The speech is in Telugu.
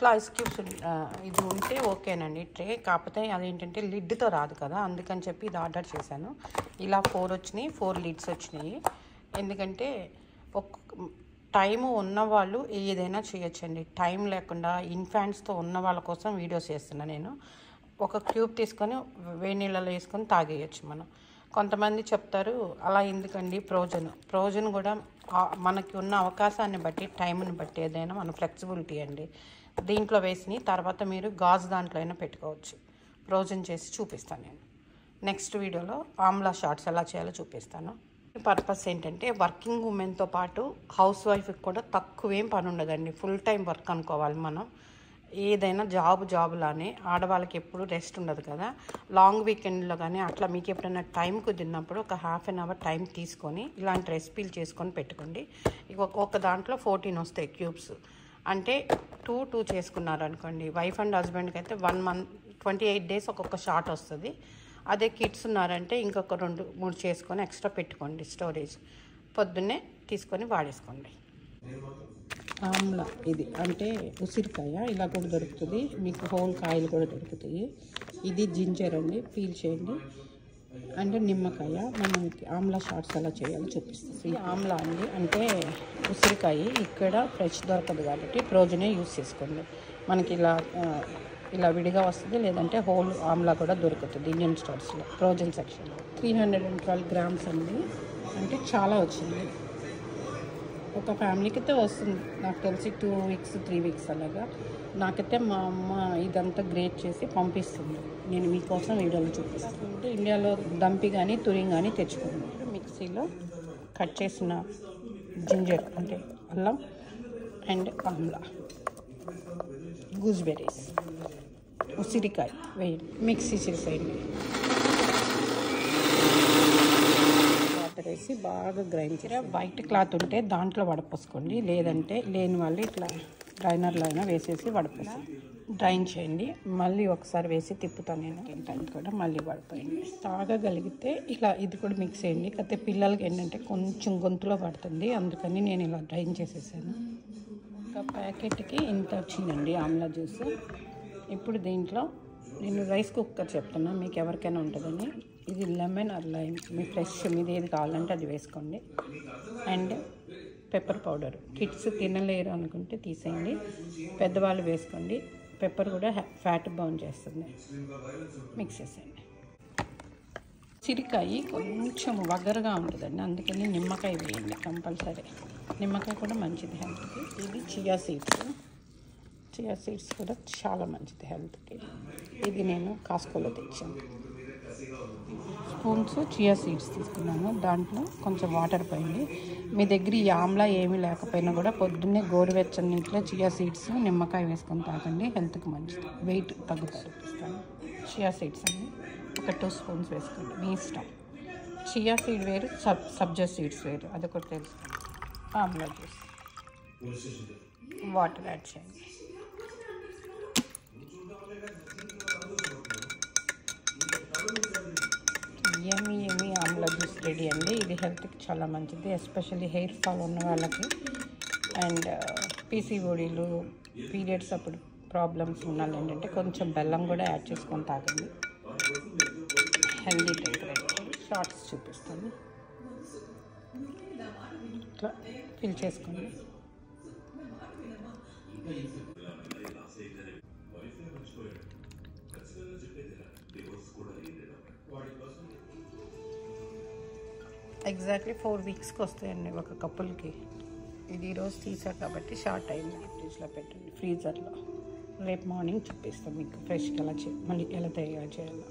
ఇట్లా ఐస్ క్యూబ్స్ ఇది ఉంటే ఓకేనండి ట్రే. కాకపోతే అదేంటంటే లిడ్తో రాదు కదా, అందుకని చెప్పి ఇది ఆర్డర్ చేశాను. ఇలా 4 వచ్చినాయి, 4 లిడ్స్ వచ్చినాయి. ఎందుకంటే టైము ఉన్నవాళ్ళు ఏదైనా చేయొచ్చండి. టైం లేకుండా ఇన్ఫాంట్స్తో ఉన్న వాళ్ళ కోసం వీడియోస్ చేస్తున్నా నేను. ఒక క్యూబ్ తీసుకొని వేడి నీళ్ళలో వేసుకొని తాగేయచ్చు మనం. కొంతమంది చెప్తారు అలా ఎందుకండి, ప్రోజన్ కూడా మనకి ఉన్న అవకాశాన్ని బట్టి, టైంని బట్టి ఏదైనా మన ఫ్లెక్సిబిలిటీ అండి. దీంట్లో వేసి తర్వాత మీరు గాజు దాంట్లో అయినా పెట్టుకోవచ్చు. ప్రోజన్ చేసి చూపిస్తాను నేను నెక్స్ట్ వీడియోలో. ఆమ్లా షార్ట్స్ ఎలా చేయాలో చూపిస్తాను. పర్పస్ ఏంటంటే వర్కింగ్ ఉమెన్తో పాటు హౌస్ వైఫ్కి కూడా తక్కువేం పని ఉండదండి. ఫుల్ టైం వర్క్ అనుకోవాలి మనం. ఏదైనా జాబులానే ఆడవాళ్ళకి ఎప్పుడు రెస్ట్ ఉండదు కదా. లాంగ్ వీకెండ్లో కానీ అట్లా మీకు ఎప్పుడైనా టైం కుదిరినప్పుడు ఒక హాఫ్ అన్ అవర్ టైం తీసుకొని ఇలాంటి రెసిపీలు చేసుకొని పెట్టుకోండి. ఒక దాంట్లో 14 వస్తాయి క్యూబ్స్. అంటే 2 చేసుకున్నారు అనుకోండి. వైఫ్ అండ్ హస్బెండ్కి అయితే 1 month 28 days ఒక్కొక్క షార్ట్ వస్తుంది. అదే కిడ్స్ ఉన్నారంటే ఇంకొక 2-3 చేసుకొని ఎక్స్ట్రా పెట్టుకోండి స్టోరేజ్. పొద్దున్నే తీసుకొని వాడేసుకోండి. ఆమ్లా ఇది అంటే ఉసిరికాయ ఇలా కూడా దొరుకుతుంది మీకు. హోల్ కాయలు కూడా దొరుకుతాయి. ఇది జింజర్ అండి, పీల్ చేయండి. అంటే నిమ్మకాయ. మనం ఆమ్లా షార్ట్స్ ఎలా చేయాలో చూపిస్తాం. ఈ ఆమ్లా అండి అంటే ఉసిరికాయ ఇక్కడ ఫ్రెష్ దొరకదు కాబట్టి ప్రోజనే యూస్ చేసుకోండి. మనకి ఇలా విడిగా వస్తుంది, లేదంటే హోల్ ఆమ్లా కూడా దొరుకుతుంది ఇండియన్ స్టోర్స్లో ప్రోజన్ సెక్షన్లో. 312 grams అండి. అంటే చాలా వచ్చింది. ఒక ఫ్యామిలీకి అయితే వస్తుంది నాకు తెలిసి 2 weeks 3 weeks అలాగా. నాకైతే మా అమ్మ ఇదంతా గ్రేట్ చేసి పంపిస్తుంది. నేను మీకోసం వీడియోలో చూపిస్తాను. ఇండియాలో దంపి కానీ తురింగ్ కానీ తెచ్చుకోండి. మిక్సీలో కట్ చేసిన జింజర్ అంటే అల్లం అండ్ ఆమ్లా, గూస్బెర్రీస్, ఉసిరికాయ వేయండి, మిక్సీ చేసేయండి. వాటర్ వేసి బాగా గ్రైండ్ చేసి వైట్ క్లాత్ ఉంటే దాంట్లో వడపోసుకోండి. లేదంటే లేని వాళ్ళు ఇట్లా డ్రైనర్లో అయినా వేసేసి వడపోసి డ్రైన్ చేయండి. మళ్ళీ ఒకసారి వేసి తిప్పుతాను నేను. ఏంటంటే కూడా మళ్ళీ పడిపోయింది. తాగగలిగితే ఇలా ఇది కూడా మిక్స్ చేయండి. కాకపోతే పిల్లలకి ఏంటంటే కొంచెం గొంతులో పడుతుంది, అందుకని నేను ఇలా డ్రైన్ చేసేసాను. ఒక ప్యాకెట్కి ఇంత వచ్చిందండి ఆమ్లా జ్యూస్. ఇప్పుడు దీంట్లో నేను రైస్ కుక్కర్ చెప్తున్నా, మీకు ఎవరికైనా ఉంటుందని. ఇది లెమన్ ఆర్ లైమ్, మీ ఫ్రెష్ మీది ఏది కావాలంటే అది వేసుకోండి. And pepper powder. కిడ్స్ తినలేరు అనుకుంటే తీసేయండి, పెద్దవాళ్ళు వేసుకోండి. పెప్పర్ కూడా ఫ్యాట్ బర్న్ చేస్తుంది. మిక్స్ చేసేయండి. ఉసిరికాయ కొంచెం వగరుగా ఉంటుందండి, అందుకని నిమ్మకాయ వేయండి కంపల్సరీ. నిమ్మకాయ కూడా మంచిది హెల్త్కి. ఇది చియా సీడ్స్ కూడా చాలా మంచిది హెల్త్కి. ఇది నేను కాస్కోలో తెచ్చాను. స్పూన్స్ చియా సీడ్స్ తీసుకున్నాను. దాంట్లో కొంచెం వాటర్ పోయండి. మీ దగ్గర ఈ ఆమ్లా ఏమీ లేకపోయినా కూడా పొద్దున్నే గోరువెచ్చని నీటిలో చియా సీడ్స్ నిమ్మకాయ వేసుకొని తాగండి, హెల్త్కి మంచిది. వెయిట్ తగ్గుతారు. చియా సీడ్స్ అండి ఒక 2 స్పూన్స్ వేసుకోండి, మీ ఇష్టం. చియా సీడ్ వేరు, సబ్జా సీడ్స్ వేరు, అది ఒకటి తెలుసు. ఆమ్లా జ్యూస్, వాటర్ యాడ్ చేయండి. యమ్మీ ఆమ్లా జ్యూస్ రెడీ అండి. ఇది హెల్త్కి చాలా మంచిది, ఎస్పెషల్లీ హెయిర్ ఫాల్ ఉన్న వాళ్ళకి అండ్ పీసీఓడీలు, పీరియడ్స్ అప్పుడు ప్రాబ్లమ్స్ ఉన్న వాళ్ళు ఏంటంటే కొంచెం బెల్లం కూడా యాడ్ చేసుకొని తాగండి. Healthy drink ready. షార్ట్స్ చూపిస్తాను. ఇట్లా ఫిల్ చేసుకోండి. ఎగ్జాక్ట్లీ 4 weeksకి వస్తాయండి ఒక కపుల్కి. ఇది ఈరోజు తీసారు కాబట్టి షార్ట్ అయింది. ఫ్రిడ్జ్లో పెట్టండి, ఫ్రీజర్లో. రేపు మార్నింగ్ చూపిస్తాం మీకు ఫ్రెష్గా ఎలా మళ్ళీ ఎలా తయారు చేయాలో.